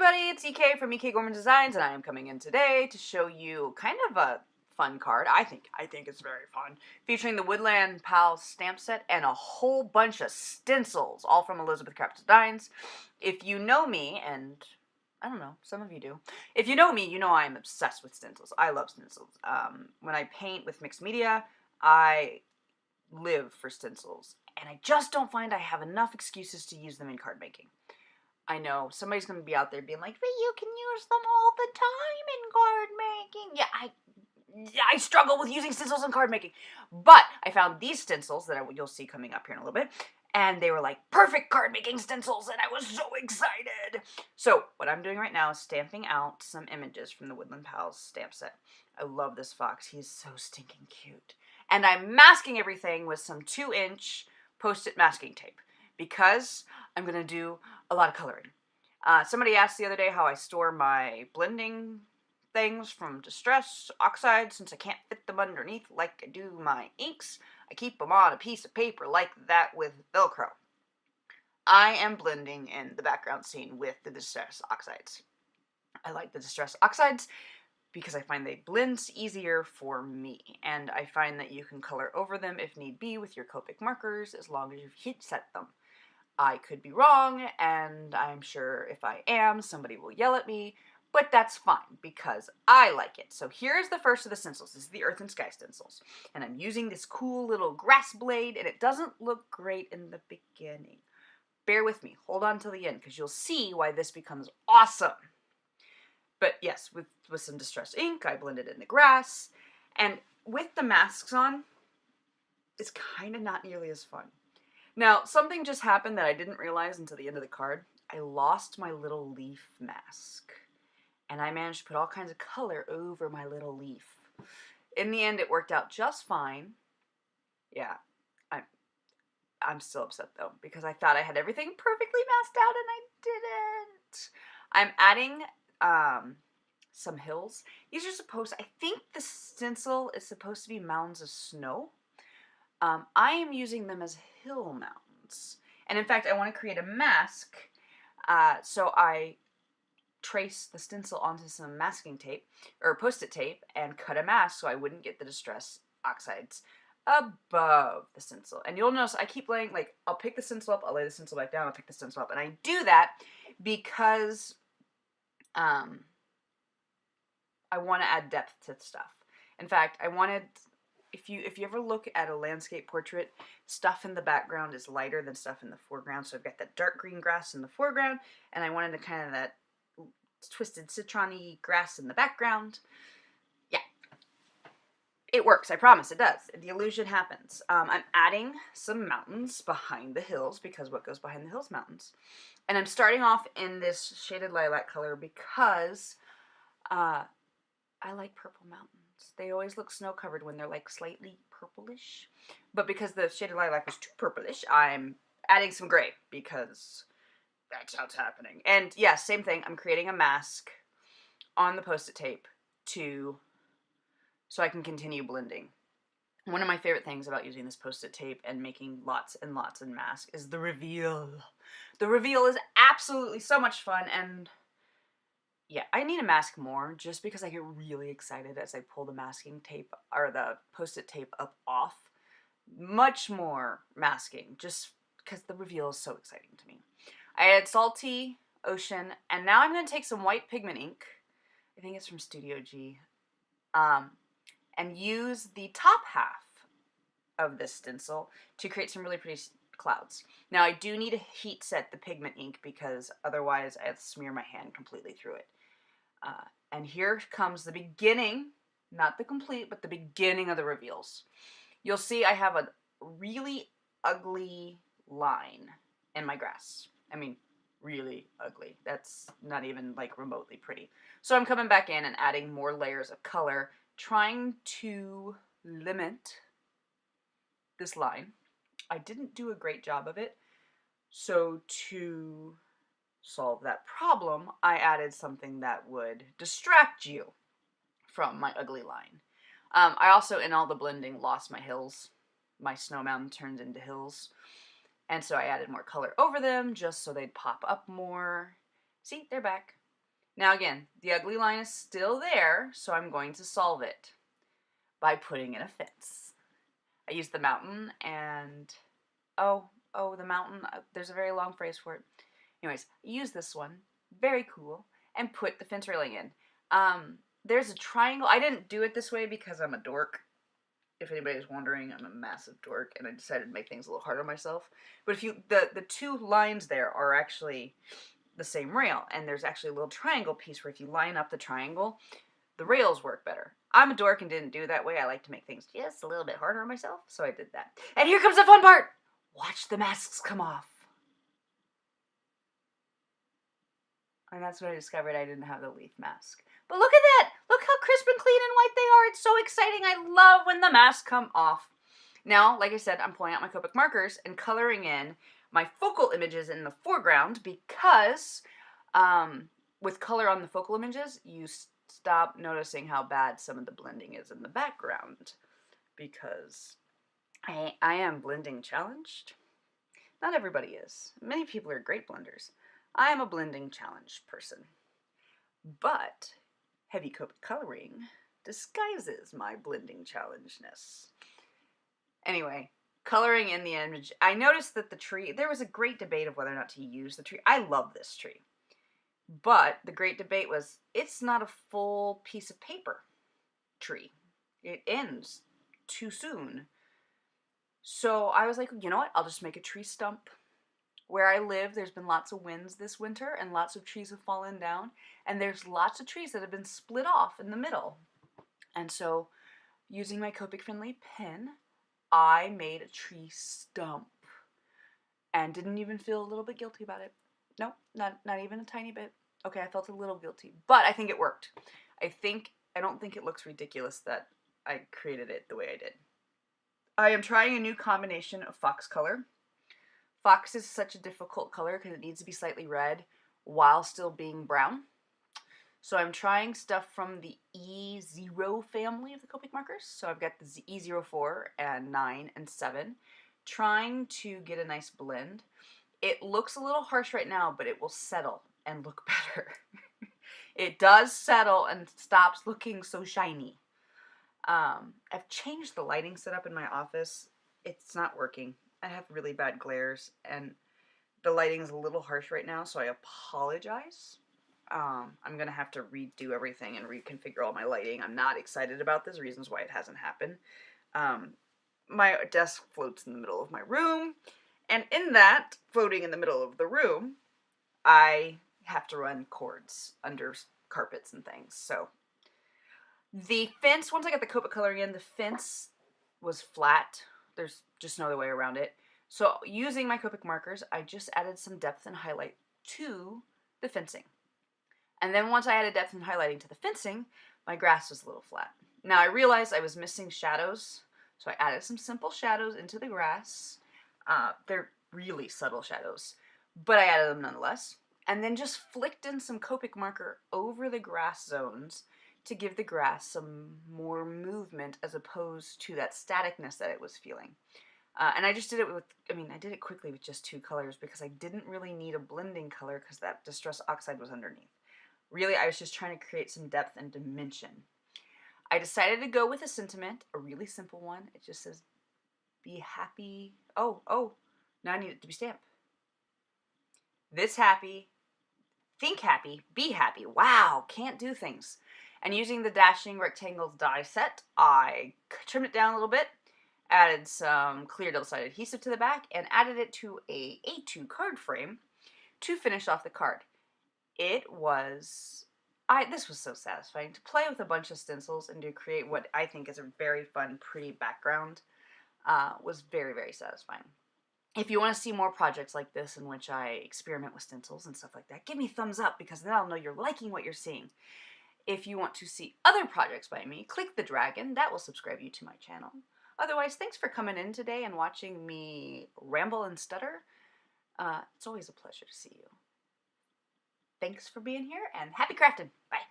everybody, it's EK from EK Gorman Designs, and I am coming in today to show you kind of a fun card. I think it's very fun, featuring the Woodland Pals stamp set and a whole bunch of stencils, all from Elizabeth Craft Designs. If you know me, and I don't know, some of you do. If you know me, you know I'm obsessed with stencils. I love stencils. When I paint with mixed media, I live for stencils, and I just don't find I have enough excuses to use them in card making. I know somebody's going to be out there being like, but you can use them all the time in card making. Yeah, I struggle with using stencils in card making. But I found these stencils that you'll see coming up here in a little bit. And they were like perfect card making stencils. And I was so excited. So what I'm doing right now is stamping out some images from the Woodland Pals stamp set. I love this fox. He's so stinking cute. And I'm masking everything with some 2-inch Post-it masking tape, because I'm going to do a lot of coloring. Somebody asked the other day how I store my blending things from Distress Oxide, since I can't fit them underneath like I do my inks. I keep them on a piece of paper like that with Velcro. I am blending in the background scene with the Distress Oxides. I like the Distress Oxides because I find they blend easier for me, and I find that you can color over them if need be with your Copic markers as long as you've heat set them. I could be wrong, and I'm sure if I am, somebody will yell at me, but that's fine because I like it. So here's the first of the stencils. This is the Earth and Sky stencils, and I'm using this cool little grass blade, and it doesn't look great in the beginning. Bear with me, hold on till the end, because you'll see why this becomes awesome. But yes, with some Distress ink, I blended in the grass, and with the masks on, it's kind of not nearly as fun. Now, something just happened that I didn't realize until the end of the card. I lost my little leaf mask, and I managed to put all kinds of color over my little leaf. In the end, it worked out just fine. Yeah, I'm still upset though, because I thought I had everything perfectly masked out, and I didn't. I'm adding some hills. These are supposed, I think the stencil is supposed to be mounds of snow. I am using them as hill mounds. And in fact, I want to create a mask, so I trace the stencil onto some masking tape, or Post-it tape, and cut a mask so I wouldn't get the Distress Oxides above the stencil. And you'll notice I keep laying, like, I'll pick the stencil up, I'll lay the stencil back down, I'll pick the stencil up, and I do that because I want to add depth to stuff. In fact, I wanted, if you ever look at a landscape portrait, stuff in the background is lighter than stuff in the foreground. So I've got that dark green grass in the foreground, and I wanted to kind of that twisted citron-y grass in the background. Yeah. It works, I promise, it does. The illusion happens. I'm adding some mountains behind the hills, because what goes behind the hills? Mountains. And I'm starting off in this shaded lilac color because I like purple mountains. They always look snow-covered when they're like slightly purplish. But because the shaded lilac was too purplish, I'm adding some gray because that's how it's happening. And yeah, same thing. I'm creating a mask on the Post-it tape so I can continue blending. One of my favorite things about using this Post-it tape and making lots and lots of masks is the reveal. The reveal is absolutely so much fun, and yeah, I need to mask more just because I get really excited as I pull the masking tape or the Post-it tape up off. Much more masking just because the reveal is so exciting to me. I add Salty Ocean, and now I'm going to take some white pigment ink. I think it's from Studio G. And use the top half of this stencil to create some really pretty clouds. Now I do need to heat set the pigment ink because otherwise I'd smear my hand completely through it. And here comes the beginning, not the complete, but the beginning of the reveals. You'll see I have a really ugly line in my grass. I mean, really ugly. That's not even like remotely pretty. So I'm coming back in and adding more layers of color, trying to limit this line. I didn't do a great job of it, so to solve that problem, I added something that would distract you from my ugly line. I also, in all the blending, lost my hills. My snow mountain turned into hills, and so I added more color over them just so they'd pop up more. See, they're back. Now again, the ugly line is still there, so I'm going to solve it by putting in a fence. I used the mountain and, the mountain, there's a very long phrase for it. Anyways, use this one, very cool, and put the fence railing in. There's a triangle. I didn't do it this way because I'm a dork. If anybody's wondering, I'm a massive dork, and I decided to make things a little harder on myself. But if you, the two lines there are actually the same rail, and there's actually a little triangle piece where if you line up the triangle, the rails work better. I'm a dork and didn't do it that way. I like to make things just a little bit harder on myself, so I did that. And here comes the fun part! Watch the masks come off. And that's when I discovered I didn't have the leaf mask. But look at that! Look how crisp and clean and white they are. It's so exciting. I love when the masks come off. Now, like I said, I'm pulling out my Copic markers and coloring in my focal images in the foreground because with color on the focal images, you stop noticing how bad some of the blending is in the background because I am blending challenged. Not everybody is. Many people are great blenders. I am a blending challenged person. But heavy Copic coloring disguises my blending challengeness. Anyway, coloring in the image, I noticed that the tree, there was a great debate of whether or not to use the tree. I love this tree. But the great debate was, it's not a full piece of paper tree. It ends too soon. So I was like, you know what? I'll just make a tree stump. Where I live, there's been lots of winds this winter, and lots of trees have fallen down. And there's lots of trees that have been split off in the middle. And so, using my Copic-friendly pen, I made a tree stump. And didn't even feel a little bit guilty about it. Nope, not even a tiny bit. Okay, I felt a little guilty. But I think it worked. I don't think it looks ridiculous that I created it the way I did. I am trying a new combination of fox color. Fox is such a difficult color because it needs to be slightly red while still being brown. So I'm trying stuff from the E0 family of the Copic markers. So I've got the E04 and 9 and 7. Trying to get a nice blend. It looks a little harsh right now, but it will settle and look better. It does settle and stops looking so shiny. I've changed the lighting setup in my office. It's not working. I have really bad glares, and the lighting is a little harsh right now, so I apologize. I'm going to have to redo everything and reconfigure all my lighting. I'm not excited about this, reasons why it hasn't happened. My desk floats in the middle of my room, and in that, floating in the middle of the room, I have to run cords under carpets and things, so. The fence, once I got the Copic coloring in, the fence was flat. There's just no other way around it. So using my Copic markers, I just added some depth and highlight to the fencing. And then once I added depth and highlighting to the fencing, my grass was a little flat. Now I realized I was missing shadows, so I added some simple shadows into the grass. They're really subtle shadows, but I added them nonetheless. And then just flicked in some Copic marker over the grass zones to give the grass some more movement as opposed to that staticness that it was feeling. And I just did it with, I did it quickly with just 2 colors because I didn't really need a blending color because that Distress Oxide was underneath. Really, I was just trying to create some depth and dimension. I decided to go with a sentiment, a really simple one. It just says, be happy. Oh, now I need it to be stamped. This happy, think happy, be happy. Wow, can't do things. And using the Dashing Rectangles die set, I trimmed it down a little bit, added some clear double-sided adhesive to the back, and added it to a A2 card frame to finish off the card. This was so satisfying. To play with a bunch of stencils and to create what I think is a very fun, pretty background was very, very satisfying. If you want to see more projects like this in which I experiment with stencils and stuff like that, give me a thumbs up because then I'll know you're liking what you're seeing. If you want to see other projects by me, click the dragon. That will subscribe you to my channel. Otherwise, thanks for coming in today and watching me ramble and stutter. It's always a pleasure to see you. Thanks for being here, and happy crafting. Bye.